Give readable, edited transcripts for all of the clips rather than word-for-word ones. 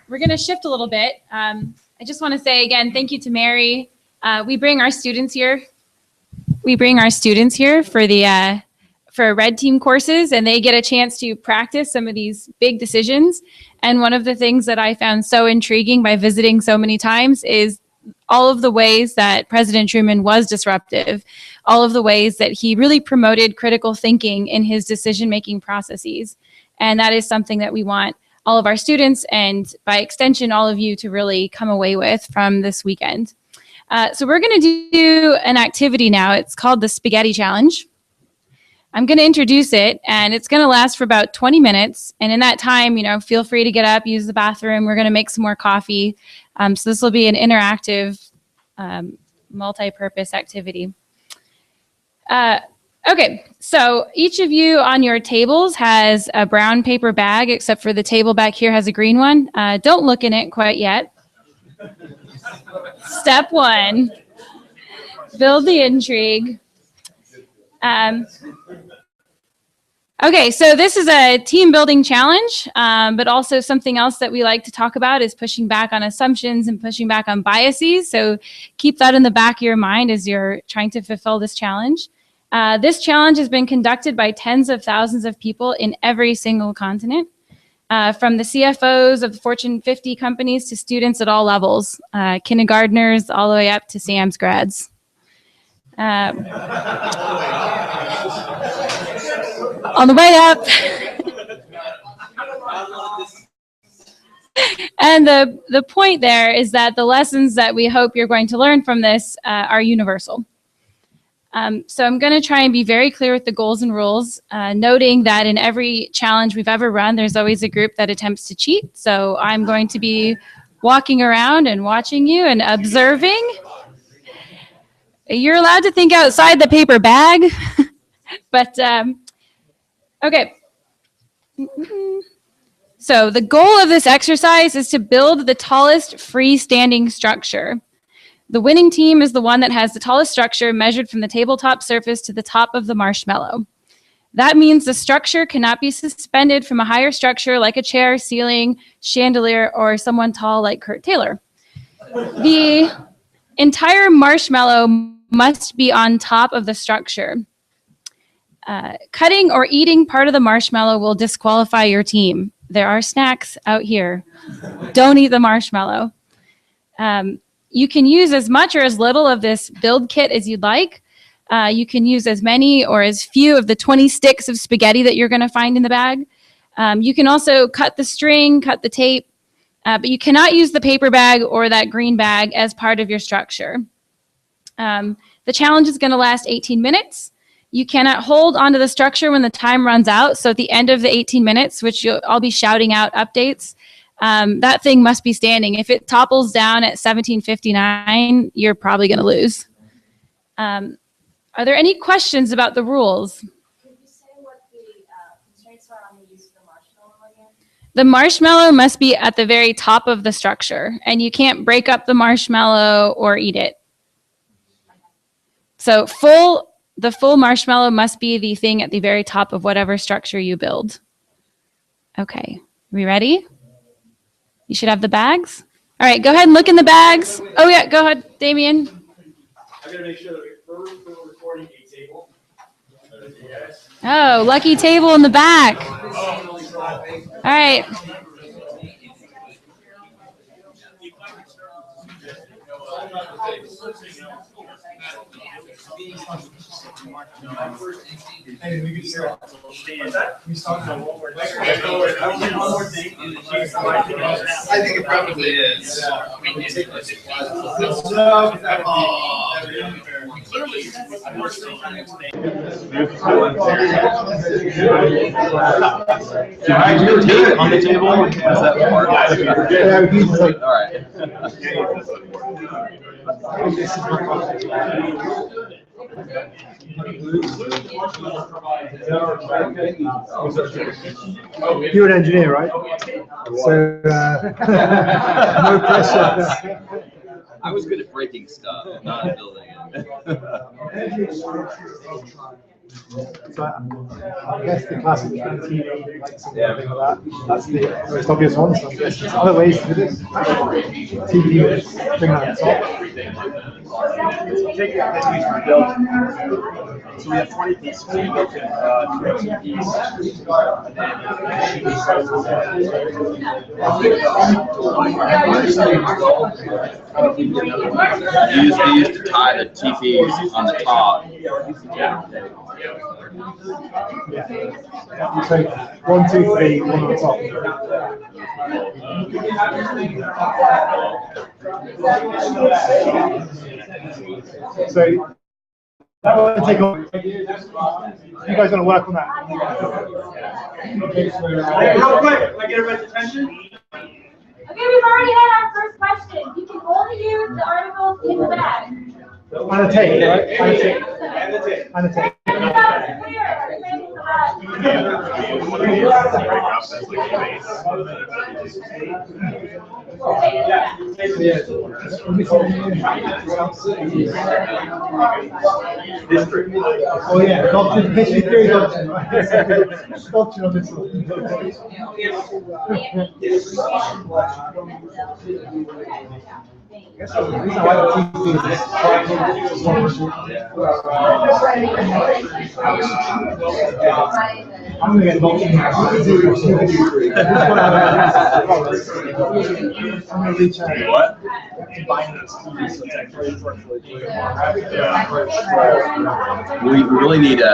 We're going to shift a little bit. I just want to say again, thank you to Mary. We bring our students here. For red team courses, and they get a chance to practice some of these big decisions. And one of the things that I found so intriguing by visiting so many times is all of the ways that President Truman was disruptive, all of the ways that he really promoted critical thinking in his decision-making processes. And that is something that we want all of our students, and by extension, all of you, to really come away with from this weekend. So we're going to do an activity now. It's called the Spaghetti Challenge. I'm going to introduce it, and it's going to last for about 20 minutes. And in that time, feel free to get up, use the bathroom. We're going to make some more coffee. So this will be an interactive, multi-purpose activity. Okay, so each of you on your tables has a brown paper bag, except for the table back here has a green one. Don't look in it quite yet. Step one, build the intrigue. Okay, so this is a team building challenge, but also something else that we like to talk about is pushing back on assumptions and pushing back on biases. So keep that in the back of your mind as you're trying to fulfill this challenge. This challenge has been conducted by tens of thousands of people in every single continent, from the CFOs of the Fortune 50 companies to students at all levels, kindergartners all the way up to Sam's grads. On the way up. And the point there is that the lessons that we hope you're going to learn from this are universal. So I'm going to try and be very clear with the goals and rules, noting that in every challenge we've ever run, there's always a group that attempts to cheat. So I'm going to be walking around and watching you and observing. You're allowed to think outside the paper bag, but okay. So the goal of this exercise is to build the tallest freestanding structure. The winning team is the one that has the tallest structure measured from the tabletop surface to the top of the marshmallow. That means the structure cannot be suspended from a higher structure like a chair, ceiling, chandelier, or someone tall like Kurt Taylor. The entire marshmallow must be on top of the structure. Cutting or eating part of the marshmallow will disqualify your team. There are snacks out here. Don't eat the marshmallow. You can use as much or as little of this build kit as you'd like. You can use as many or as few of the 20 sticks of spaghetti that you're going to find in the bag. You can also cut the string, cut the tape, but you cannot use the paper bag or that green bag as part of your structure. The challenge is going to last 18 minutes. You cannot hold onto the structure when the time runs out. So at the end of the 18 minutes, which I'll be shouting out updates, that thing must be standing. If it topples down at 17:59, you're probably going to lose. Are there any questions about the rules? Can you say what the constraints are on the use of the marshmallow again? The marshmallow must be at the very top of the structure, and you can't break up the marshmallow or eat it. So the full marshmallow must be the thing at the very top of whatever structure you build. Okay, we ready? You should have the bags. All right, go ahead and look in the bags. Oh yeah, go ahead, Damien. I'm gonna make sure that we're recording a table. Oh, lucky table in the back. All right. Hey, we can share. We talked about one more thing. I think it probably is. Can I do tape on the table? Is that part? All right. You're an engineer, right? So no pressure. I was good at breaking stuff, not building it. So I guess the classic TV, like something like that, that's the most obvious one. So I guess there's other ways to do this. TV, bring that on top. So we have 20 pieces. We built in 20 pieces. You used to tie the TPs on the top. Yeah. So 1, 2, 3, 1 on the top. So that will take off. You guys going to work on that? Real quick, I get everybody's attention. Okay, we've already had our first question. You can only use the articles in the bag. And a tape, right? And a tape. And the tape. And a tape. That was clear. Oh yeah, doctrine, history theory doctrine, right? Doctrine of this one. I'm gonna get doctrine. I'm gonna reach out. What? We really need a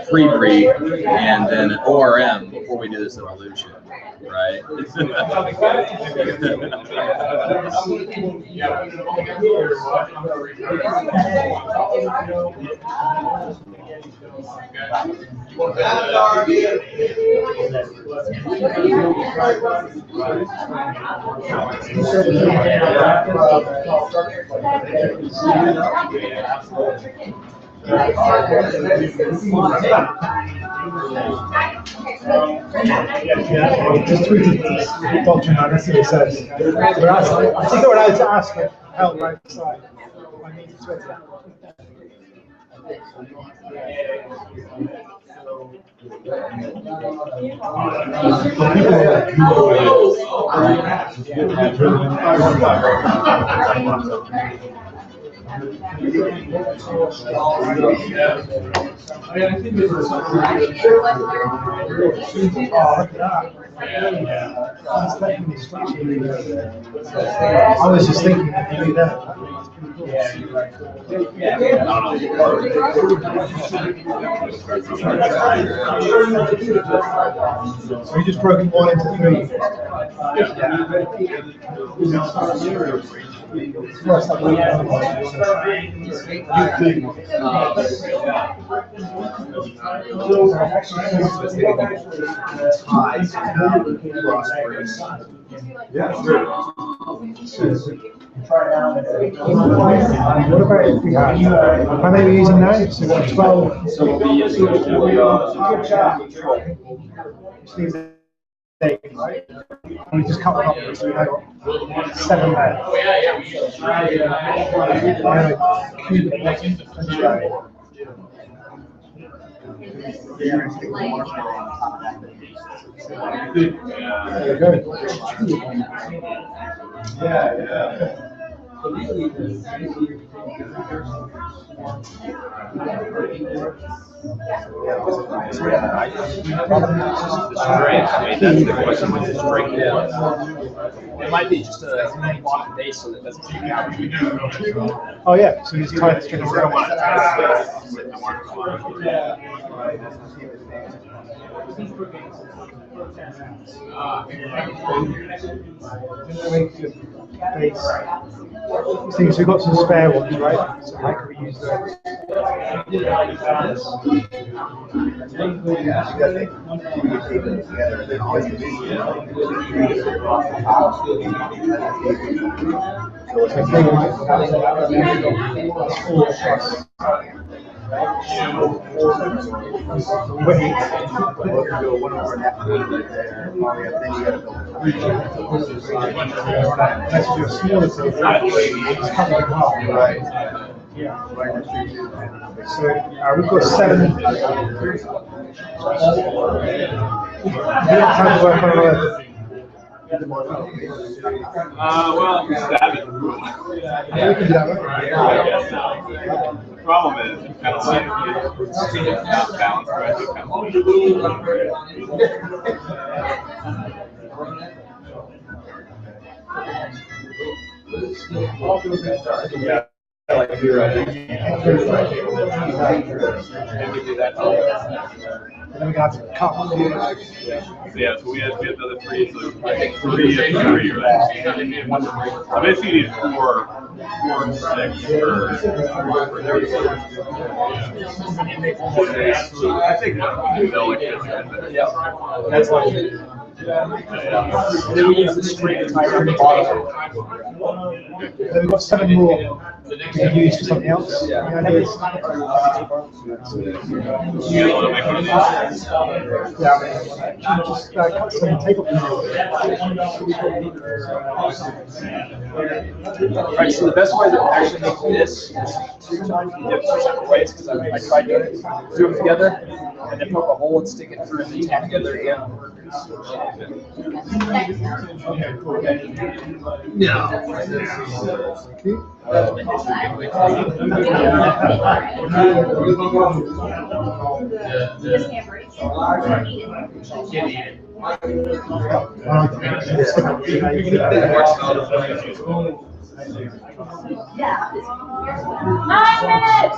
pre-read and then an ORM before we do this evolution, right? Just tweeted doctrine out, that's what it says. I think we're allowed to ask for help right beside. I need to Twitter. I was just thinking that you do that. So you just broken 1 into 3. Yeah, sure. What about if we have, how many are we using now? So we've got 12. So we'll be using Which leaves 8, right? And we just cut one up, so we have 7 there. There you go. Yeah. It might be just a block base so that it doesn't take out. Oh yeah, so you just tie the string of rope. See, so we've got some spare ones, right? So how can we use those? Let's do a smaller table. Right. Yeah. So we've got 7. Time to work on another. Well, stab it. Yeah, we can do that. The problem is, it's kind of like not balanced, right? It's kind of yeah. Like if you're And then we got to cut. yeah, so we had the other 3, so I think 3 and 3, right? So basically you need 4 and 6 for I think they'll like this. Yeah, that's what it is. And then we use the string timer on the bottom. Then we've got 7 more we can use for something else. You guys want to make one of these? Yeah, just cut some tape up. Right, so the best way to actually make this is 2 times the dip 2 separate ways, because I tried to do them together and then poke a hole and stick it through and then tap together again. Yeah. Yeah. 9 minutes.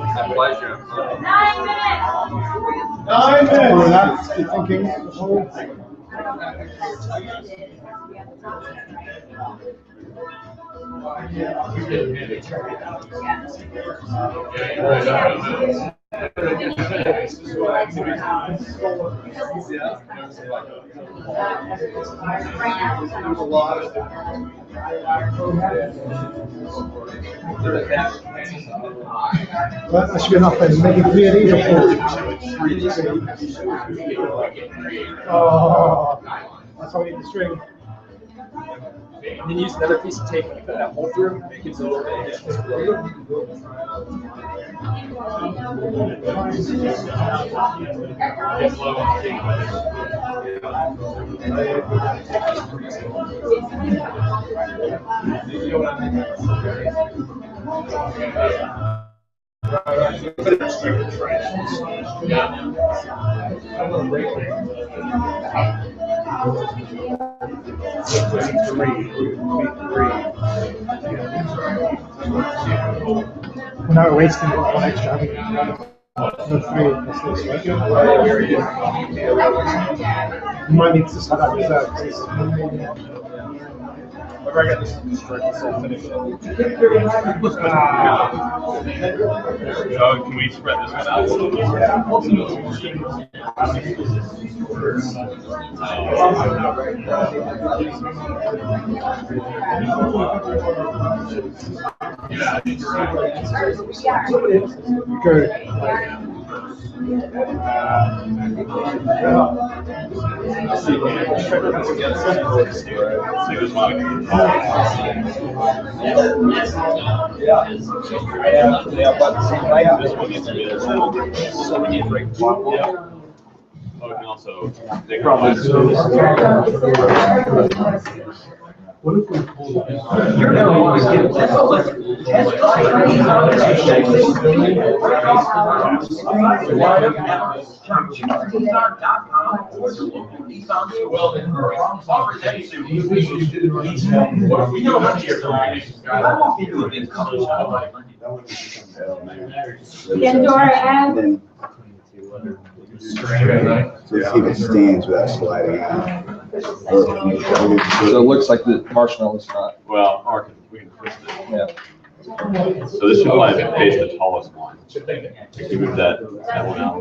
My pleasure. 9 minutes. 9 minutes. Keep thinking. Well, that should be enough then. Maybe 3 of these or 4. Oh, that's how we need the string. And then use another piece of tape and put that hole through. It gives it a little bit of additional We're not wasting one extra, haven't we? No, 3 plus this, right? You might need to just have that reserved. Whenever I get this string, so finish it. So can we spread this one out a little bit? Good. Yeah, but this one needs to be there. So we need to break the bottom. Yeah. Oh, we can also take What if we pull it? Darya. So see if it stands without sliding out. So it looks like the marshmallow's not. well, or we can twist it. Yeah. So this should probably face the tallest one. If you move that one out.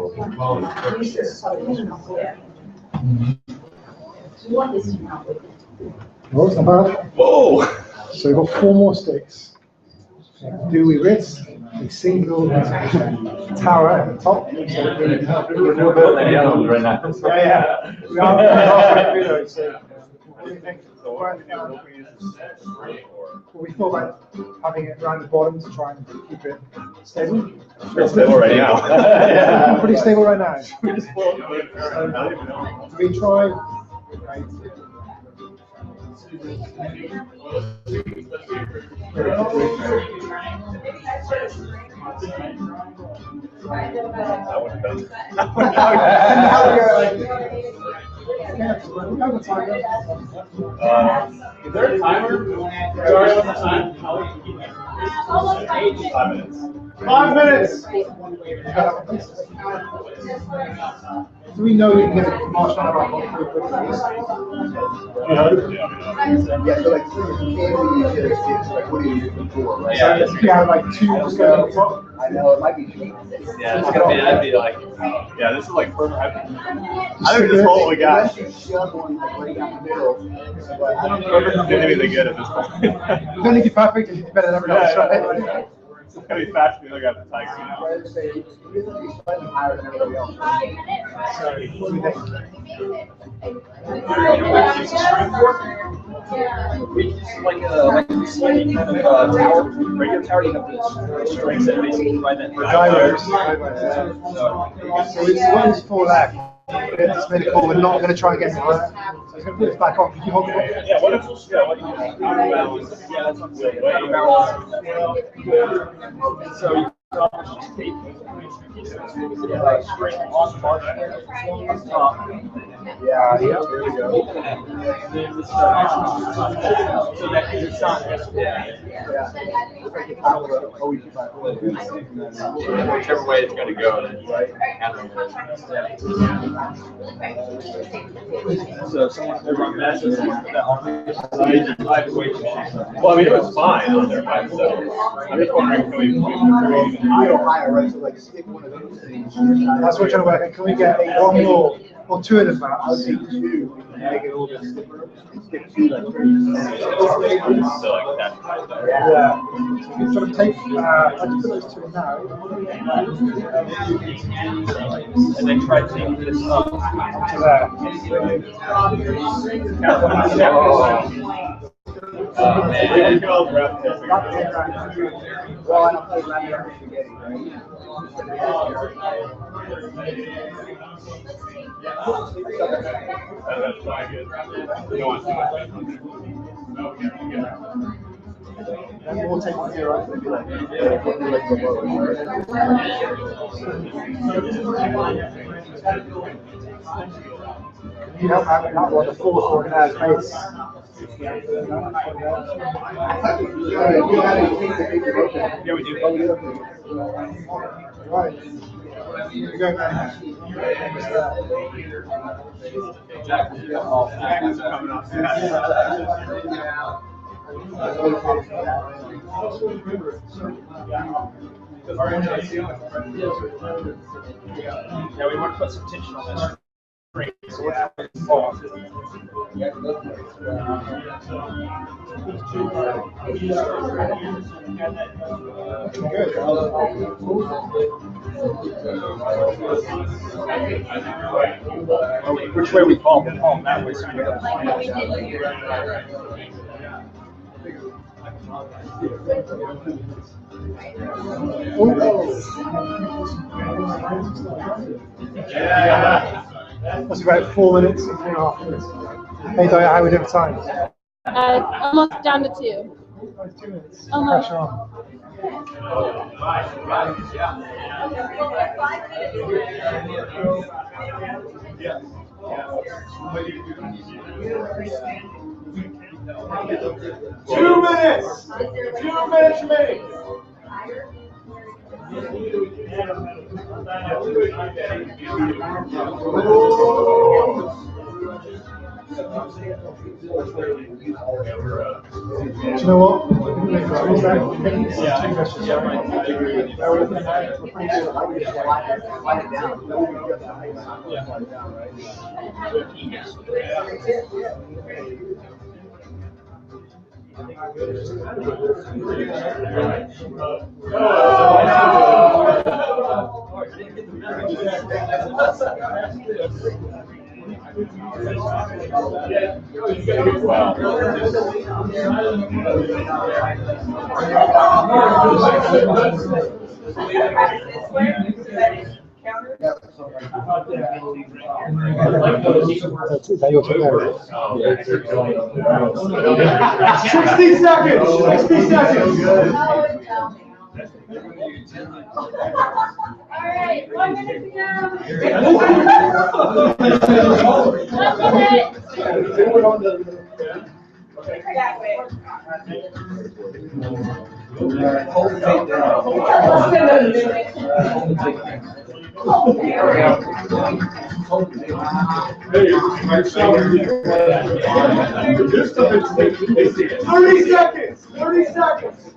Oh, it's not bad. Whoa! So we've got 4 more sticks. Do we risk a single tower at the top? So we're doing a bit of the other one right now. Yeah. We are halfway through those, so What do you think? So what we use is spring or. We thought about having it around the bottom to try and keep it stable. It's stable right now. Yeah, pretty stable right now. We just spoiled it. We try. Right. That would have been. Is there a timer? Sorry, what's the time? Almost 5 minutes. 5 minutes. 5 minutes. Do we know we can get a marshmallow out pretty quickly? Yeah, so like, what do you use it for, right? So if you have like 2 girls. I know, it might be cheap. Yeah, it's gonna be. That'd be like. Yeah, this is like perfect. I think this whole we got. Shove one like right down the middle. Perfect didn't even get at this point. You don't need to be perfect, you need to be better than everyone else, right? It's gonna be fast. We look at the tiger. Slightly higher than everybody else. So, what do you think? We just like a slightly kind of tower, regular tower, you have the strings that basically provide that. Gyros. So it's one is full lag. It's really cool. We're not going to try and get it higher. So it's going to put us back on. Can you hold it? Yeah. What if? Yeah. What do you? Out of balance. Yeah, that's what I'm saying. Out of balance. So you just tape string on the marshmallow on top. Yeah, there we go. So that it's not. Whichever way it's gonna go, then So someone could run matches that on. Well, I mean, it was fine on there by itself. I'm just wondering, can we Higher, right? So like stick one of those things. That's what we're trying to work on. Can we get one more or 2 of them I out? would say 2 and make it a little bit stiffer. Stick 2 like 30%. so like that? Yeah. So we take, I just put those 2 in now. And then try to take this up. To there. Man, look at all the rap testing. Well, and I'll play Lemon Spaghetti, right? That's fine, good. No one's doing And we'll take one here, right? Maybe like, you don't have it, not like a full organized base. Yeah, we do. Right. You go, man. Yeah, we want to put some tension on that string. So we're which way we call them that way, so we got to find out. That's about 4 minutes and 3.5 minutes. Hey, Darya, how are we doing for time? Almost down to 2. 2 minutes. Almost. Pressure on. Two minutes remaining. Do you know what? That your turn there. 60 seconds. 60 seconds. All right, 1 minute to go. 1 minute. Thirty seconds. 30 seconds.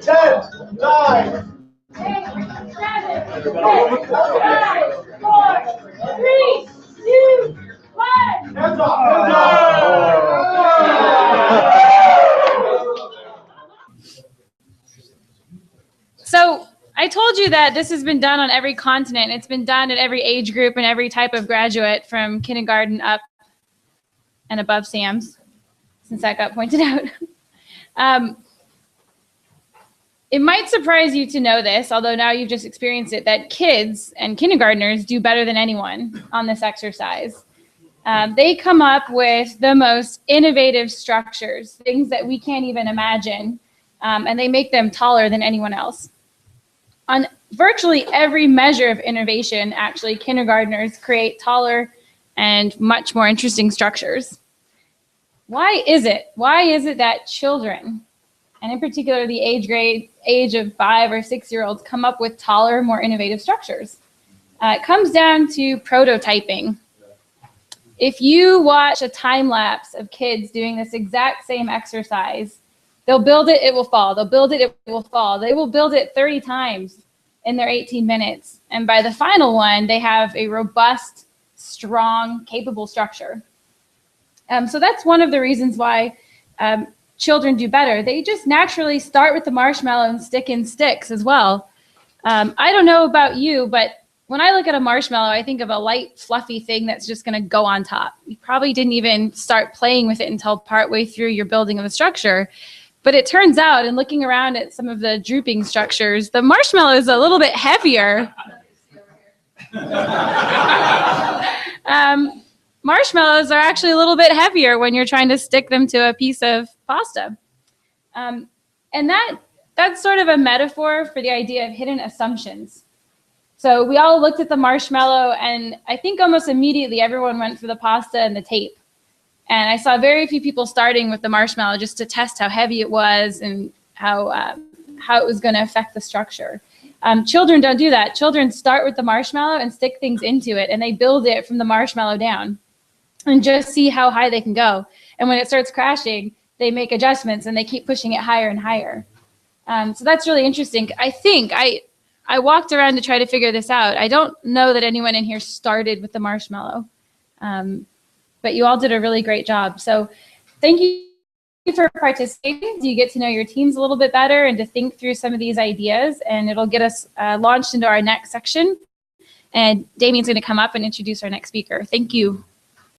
Ten, 9, 8, 7, 6, 5, 4, 3, 2, 1. hands up, hands up. So I told you that this has been done on every continent. It's been done at every age group and every type of graduate from kindergarten up and above Sam's, since that got pointed out. It might surprise you to know this, although now you've just experienced it, that kids and kindergartners do better than anyone on this exercise. They come up with the most innovative structures, things that we can't even imagine, and they make them taller than anyone else. On virtually every measure of innovation, actually, kindergartners create taller and much more interesting structures. Why is it? Why is it that children, and in particular the age of 5 or 6 year olds, come up with taller, more innovative structures? It comes down to prototyping. If you watch a time lapse of kids doing this exact same exercise, they'll build it, it will fall. They'll build it, it will fall. They will build it 30 times in their 18 minutes. And by the final one, they have a robust, strong, capable structure. So that's one of the reasons why children do better. They just naturally start with the marshmallow and stick in sticks as well. I don't know about you, but when I look at a marshmallow, I think of a light, fluffy thing that's just going to go on top. You probably didn't even start playing with it until partway through your building of the structure. But it turns out, in looking around at some of the drooping structures, the marshmallow is a little bit heavier. Marshmallows are actually a little bit heavier when you're trying to stick them to a piece of pasta. And that's sort of a metaphor for the idea of hidden assumptions. So we all looked at the marshmallow, and I think almost immediately everyone went for the pasta and the tape. And I saw very few people starting with the marshmallow just to test how heavy it was and how it was going to affect the structure. Children don't do that. Children start with the marshmallow and stick things into it, and they build it from the marshmallow down and just see how high they can go. And when it starts crashing, they make adjustments and they keep pushing it higher and higher. So that's really interesting. I think I walked around to try to figure this out. I don't know that anyone in here started with the marshmallow, but you all did a really great job. So thank you for participating. You get to know your teams a little bit better and to think through some of these ideas, and it'll get us launched into our next section. And Damien's going to come up and introduce our next speaker. Thank you.